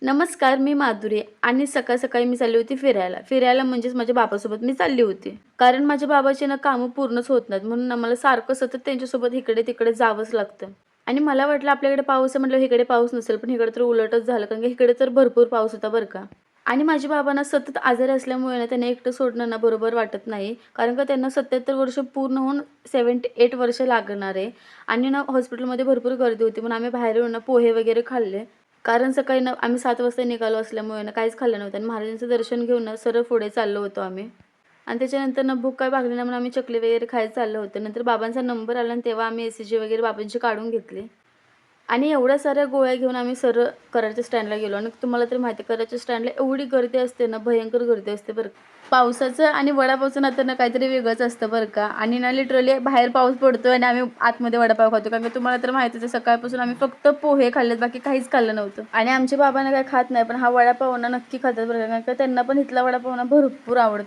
नमस्कार, मी माधुरी आणि सकाळी मी चालली होती फिरायला. फिरायला म्हणजेच माझ्या बाबासोबत मी चालली होती. कारण माझ्या बाबाची ना कामं पूर्णच होत नाहीत. म्हणून ना मला सारखं सतत त्यांच्यासोबत इकडे-तिकडे जावंच लागतं. आणि मला वाटलं आपल्याकडे पाऊस आहे म्हटल्यावर इकडे पाऊस नसेल, पण इकडे तर उलटच झालं. कारण की इकडे तर भरपूर पाऊस होता बरं का. आणि माझे बाबा ना सतत आजारी असल्यामुळे ना त्यांना एकटं सोडणं ना बरोबर वाटत नाही. कारण का त्यांना 77 वर्ष पूर्ण होऊन 78 वर्ष लागणार आहे. आणि ना हॉस्पिटलमध्ये भरपूर गर्दी होती. म्हणून आम्ही बाहेर येऊन ना पोहे वगैरे खाल्ले. कारण सकाळी ना आम्ही 7 वाजता निघालो असल्यामुळे ना काहीच खाल्लं नव्हतं आणि महाराजांचं दर्शन घेऊन ना सरळ पुढे चाललो होतो आम्ही. आणि त्याच्यानंतर ना भूक काय भागली नाही म्हणून आम्ही चकली वगैरे खायला चाललो होतो. नंतर बाबांचा नंबर आला आणि तेव्हा आम्ही ECG वगैरे बाबांची काढून घेतली. आणि एवढ्या साऱ्या गोळ्या घेऊन आम्ही सरळ कराडच्या स्टँडला गेलो आणि तुम्हाला तर माहिती आहे कराडच्या स्टँडला एवढी गर्दी असते ना, भयंकर गर्दी असते बरं का. पावसाचं आणि वडापावचं नातं ना काहीतरी वेगळंच असतं बरं का. आणि ना लिटरली बाहेर पाऊस पडतोय आणि आम्ही आतमध्ये वडापाव खातो. कारण की तुम्हाला तर माहितीच आहे सकाळपासून आम्ही फक्त पोहे खाल्लेत, बाकी काहीच खाल्लं नव्हतं. आणि आमच्या बाबांना काही खात नाही, पण हा वडापाव ना नक्की खातात बरं का. कारण का त्यांना पण इथला वडापाव ना भरपूर आवडतो.